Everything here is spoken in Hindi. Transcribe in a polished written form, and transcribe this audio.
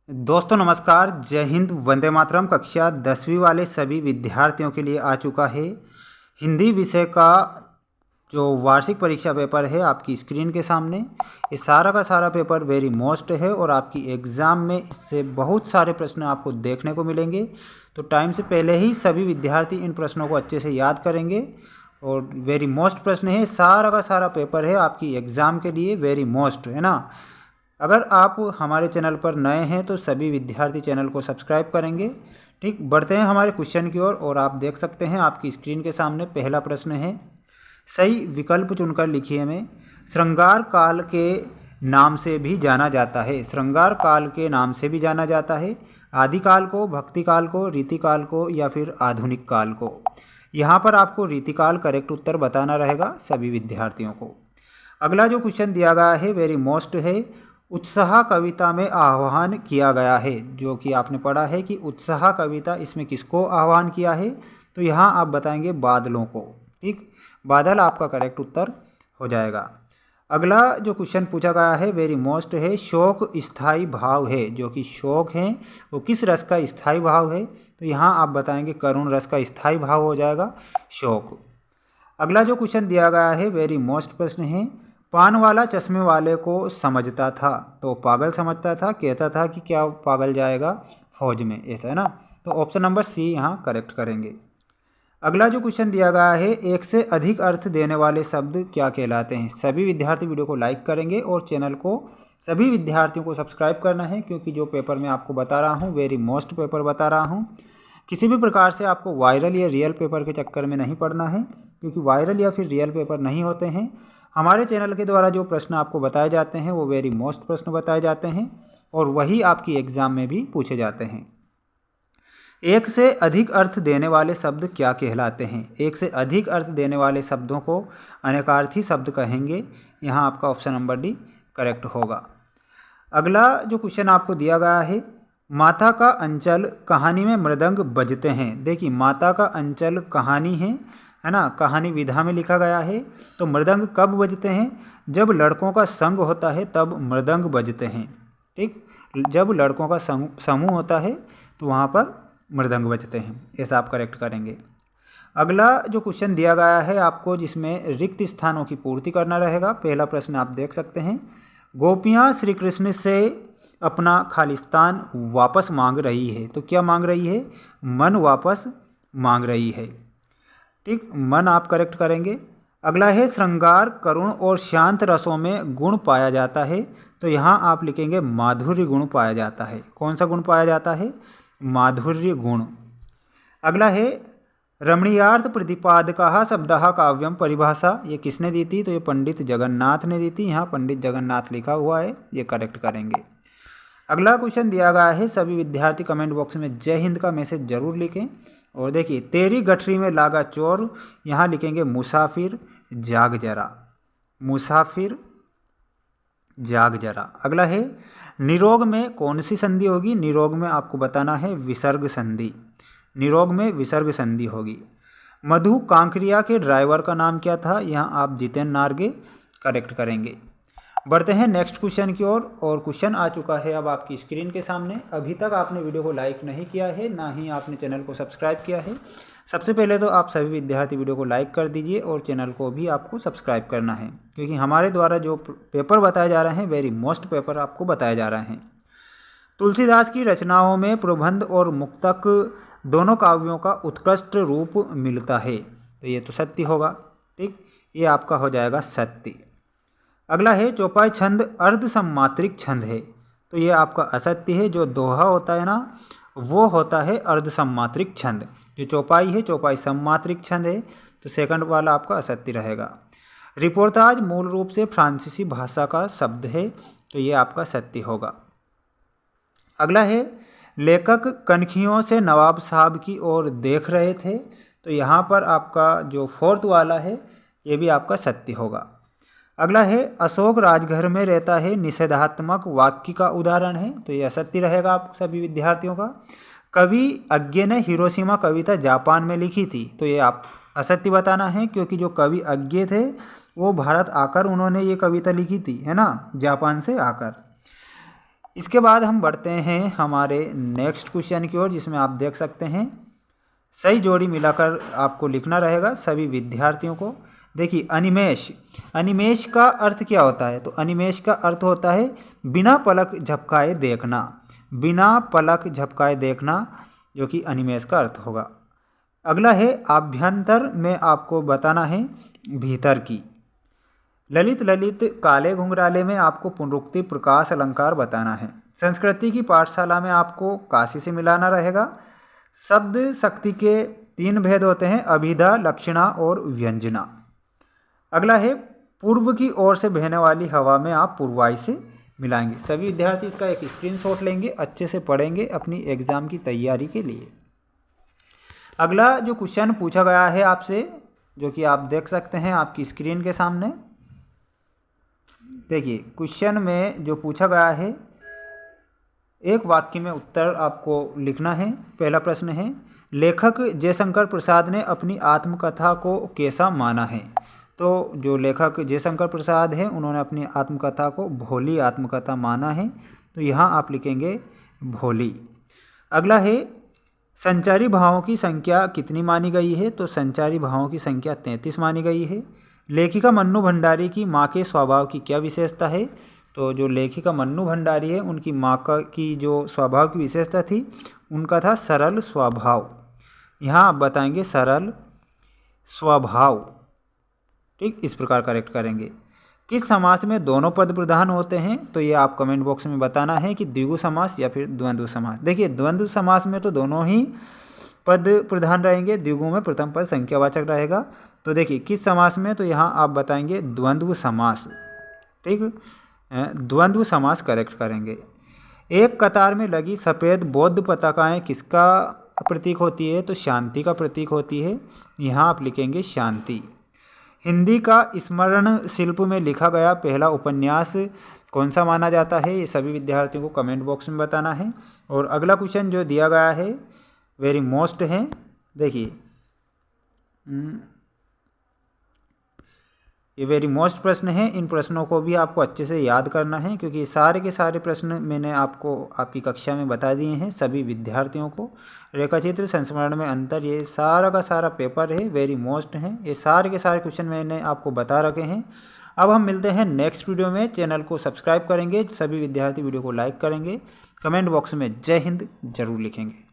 दोस्तों नमस्कार। जय हिंद। वंदे मातरम। कक्षा 10वीं वाले सभी विद्यार्थियों के लिए आ चुका है हिंदी विषय का जो वार्षिक परीक्षा पेपर है आपकी स्क्रीन के सामने। ये सारा का सारा पेपर वेरी मोस्ट है और आपकी एग्ज़ाम में इससे बहुत सारे प्रश्न आपको देखने को मिलेंगे। तो टाइम से पहले ही सभी विद्यार्थी इन प्रश्नों को अच्छे से याद करेंगे और वेरी मोस्ट प्रश्न है। सारा का सारा पेपर है आपकी एग्ज़ाम के लिए वेरी मोस्ट, है ना। अगर आप हमारे चैनल पर नए हैं तो सभी विद्यार्थी चैनल को सब्सक्राइब करेंगे। ठीक, बढ़ते हैं हमारे क्वेश्चन की ओर और आप देख सकते हैं आपकी स्क्रीन के सामने पहला प्रश्न है। सही विकल्प चुनकर लिखिए में। श्रृंगार काल के नाम से भी जाना जाता है। श्रृंगार काल के नाम से भी जाना जाता है आदिकाल को, भक्तिकाल को, रीतिकाल को या फिर आधुनिक काल को। यहाँ पर आपको रीतिकाल करेक्ट उत्तर बताना रहेगा सभी विद्यार्थियों को। अगला जो क्वेश्चन दिया गया है वेरी मोस्ट है। उत्साह कविता में आह्वान किया गया है, जो कि आपने पढ़ा है कि उत्साह कविता इसमें किसको आह्वान किया है, तो यहाँ आप बताएंगे बादलों को। ठीक, बादल आपका करेक्ट उत्तर हो जाएगा। अगला जो क्वेश्चन पूछा गया है वेरी मोस्ट है। शोक स्थायी भाव है, जो कि शोक है वो किस रस का स्थायी भाव है, तो यहाँ आप बताएंगे करुण रस का स्थायी भाव हो जाएगा शोक। अगला जो क्वेश्चन दिया गया है वेरी मोस्ट प्रश्न है। पान वाला चश्मे वाले को समझता था, तो पागल समझता था, कहता था कि क्या पागल जाएगा फौज में, ऐसा है ना। तो ऑप्शन नंबर सी यहाँ करेक्ट करेंगे। अगला जो क्वेश्चन दिया गया है, एक से अधिक अर्थ देने वाले शब्द क्या कहलाते हैं। सभी विद्यार्थी वीडियो को लाइक करेंगे और चैनल को सभी विद्यार्थियों को सब्सक्राइब करना है, क्योंकि जो पेपर मैं आपको बता रहा हूँ वेरी मोस्ट पेपर बता रहा हूँ। किसी भी प्रकार से आपको वायरल या रियल पेपर के चक्कर में नहीं पड़ना है, क्योंकि वायरल या फिर रियल पेपर नहीं होते हैं। हमारे चैनल के द्वारा जो प्रश्न आपको बताए जाते हैं वो वेरी मोस्ट प्रश्न बताए जाते हैं और वही आपकी एग्ज़ाम में भी पूछे जाते हैं। एक से अधिक अर्थ देने वाले शब्द क्या कहलाते हैं। एक से अधिक अर्थ देने वाले शब्दों को अनेकार्थी शब्द कहेंगे। यहाँ आपका ऑप्शन नंबर डी करेक्ट होगा। अगला जो क्वेश्चन आपको दिया गया है, माता का अंचल कहानी में मृदंग बजते हैं। देखिए माता का अंचल कहानी है ना, कहानी विधा में लिखा गया है। तो मृदंग कब बजते हैं, जब लड़कों का संग होता है तब मृदंग बजते हैं। ठीक, जब लड़कों का समूह होता है तो वहाँ पर मृदंग बजते हैं, ऐसा आप करेक्ट करेंगे। अगला जो क्वेश्चन दिया गया है आपको, जिसमें रिक्त स्थानों की पूर्ति करना रहेगा। पहला प्रश्न आप देख सकते हैं। गोपियाँ श्री कृष्ण से अपना खालिस्तान वापस मांग रही है, तो क्या मांग रही है, मन वापस मांग रही है। ठीक, मन आप करेक्ट करेंगे। अगला है श्रृंगार करुण और शांत रसों में गुण पाया जाता है, तो यहाँ आप लिखेंगे माधुर्य गुण पाया जाता है। कौन सा गुण पाया जाता है, माधुर्य गुण। अगला है रमणीयार्थ प्रतिपादकः शब्दः काव्यम परिभाषा, ये किसने दी थी, तो ये पंडित जगन्नाथ ने दी थी। यहाँ पंडित जगन्नाथ लिखा हुआ है, ये करेक्ट करेंगे। अगला क्वेश्चन दिया गया है, सभी विद्यार्थी कमेंट बॉक्स में जय हिंद का मैसेज जरूर लिखें। और देखिए तेरी गठरी में लागा चोर, यहाँ लिखेंगे मुसाफिर जाग जरा, मुसाफिर जाग जरा। अगला है निरोग में कौन सी संधि होगी, निरोग में आपको बताना है विसर्ग संधि, निरोग में विसर्ग संधि होगी। मधु कांकरिया के ड्राइवर का नाम क्या था, यहाँ आप जितेंद्र नार्गे करेक्ट करेंगे। बढ़ते हैं नेक्स्ट क्वेश्चन की ओर और क्वेश्चन आ चुका है अब आपकी स्क्रीन के सामने। अभी तक आपने वीडियो को लाइक नहीं किया है, ना ही आपने चैनल को सब्सक्राइब किया है। सबसे पहले तो आप सभी विद्यार्थी वीडियो को लाइक कर दीजिए और चैनल को भी आपको सब्सक्राइब करना है, क्योंकि हमारे द्वारा जो पेपर बताए जा रहे हैं वेरी मोस्ट पेपर आपको बताए जा रहे हैं। तुलसीदास की रचनाओं में प्रबंध और मुक्तक दोनों काव्यों का उत्कृष्ट रूप मिलता है, तो ये तो सत्य होगा। ठीक, ये आपका हो जाएगा सत्य। अगला है चौपाई छंद अर्ध सम्मात्रिक छंद है, तो ये आपका असत्य है। जो दोहा होता है ना वो होता है अर्ध सम्मात्रिक छंद। जो चौपाई है चौपाई सम्मात्रिक छंद है, तो सेकंड वाला आपका असत्य रहेगा। रिपोर्टाज मूल रूप से फ्रांसीसी भाषा का शब्द है, तो ये आपका सत्य होगा। अगला है लेखक कनखियों से नवाब साहब की ओर देख रहे थे, तो यहाँ पर आपका जो फोर्थ वाला है ये भी आपका सत्य होगा। अगला है अशोक राजघर में रहता है, निषेधात्मक वाक्य का उदाहरण है, तो यह असत्य रहेगा आप सभी विद्यार्थियों का। कवि अज्ञे ने हिरोशिमा कविता जापान में लिखी थी, तो ये आप असत्य बताना है, क्योंकि जो कवि अज्ञे थे वो भारत आकर उन्होंने ये कविता लिखी थी, है ना, जापान से आकर। इसके बाद हम बढ़ते हैं हमारे नेक्स्ट क्वेश्चन की ओर, जिसमें आप देख सकते हैं सही जोड़ी मिलाकर आपको लिखना रहेगा सभी विद्यार्थियों को। देखिए अनिमेष, अनिमेष का अर्थ क्या होता है? तो अनिमेष का अर्थ होता है बिना पलक झपकाए देखना, बिना पलक झपकाए देखना, जो कि अनिमेष का अर्थ होगा। अगला है आभ्यंतर में आपको बताना है भीतर की। ललित ललित काले घुंघराले में आपको पुनरुक्ति प्रकाश अलंकार बताना है। संस्कृति की पाठशाला में आपको काशी से मिलाना रहेगा। शब्द शक्ति के 3 भेद होते हैं, अभिधा, लक्षणा और व्यंजना। अगला है पूर्व की ओर से बहने वाली हवा में आप पूर्वाई से मिलाएंगे। सभी विद्यार्थी इसका एक स्क्रीनशॉट लेंगे, अच्छे से पढ़ेंगे अपनी एग्जाम की तैयारी के लिए। अगला जो क्वेश्चन पूछा गया है आपसे, जो कि आप देख सकते हैं आपकी स्क्रीन के सामने। देखिए क्वेश्चन में जो पूछा गया है, एक वाक्य में उत्तर आपको लिखना है। पहला प्रश्न है, लेखक जयशंकर प्रसाद ने अपनी आत्मकथा को कैसा माना है? तो जो लेखक जयशंकर प्रसाद हैं उन्होंने अपनी आत्मकथा को भोली आत्मकथा माना है, तो यहाँ आप लिखेंगे भोली। अगला है, संचारी भावों की संख्या कितनी मानी गई है? तो संचारी भावों की संख्या 33 मानी गई है। लेखिका मन्नू भंडारी की माँ के स्वभाव की क्या विशेषता है? तो जो लेखिका मन्नू भंडारी है उनकी माँ की जो स्वभाव की विशेषता थी, उनका था सरल स्वभाव। यहाँ आप बताएंगे सरल स्वभाव, ठीक, इस प्रकार करेक्ट करेंगे। किस समास में दोनों पद प्रधान होते हैं? तो ये आप कमेंट बॉक्स में बताना है कि द्विगु समास या फिर द्वंद्व समास। देखिए द्वंद्व समास में तो दोनों ही पद प्रधान रहेंगे, द्विगु में प्रथम पद संख्यावाचक रहेगा। तो देखिए किस समास में, तो यहाँ आप बताएंगे द्वंद्व समास, ठीक, द्वंद्व समास करेक्ट करेंगे। एक कतार में लगी सफ़ेद बौद्ध पताकाएँ किसका प्रतीक होती है? तो शांति का प्रतीक होती है, यहाँ आप लिखेंगे शांति। हिंदी का स्मरण शिल्प में लिखा गया पहला उपन्यास कौन सा माना जाता है? ये सभी विद्यार्थियों को कमेंट बॉक्स में बताना है। और अगला क्वेश्चन जो दिया गया है वेरी मोस्ट है, देखिए ये वेरी मोस्ट प्रश्न है। इन प्रश्नों को भी आपको अच्छे से याद करना है, क्योंकि सारे के सारे प्रश्न मैंने आपको आपकी कक्षा में बता दिए हैं सभी विद्यार्थियों को। रेखाचित्र, संस्मरण में अंतर, ये सारा का सारा पेपर है, वेरी मोस्ट है। ये सारे के सारे क्वेश्चन मैंने आपको बता रखे हैं। अब हम मिलते हैं नेक्स्ट वीडियो में। चैनल को सब्सक्राइब करेंगे, सभी विद्यार्थी वीडियो को लाइक करेंगे, कमेंट बॉक्स में जय हिंद जरूर लिखेंगे।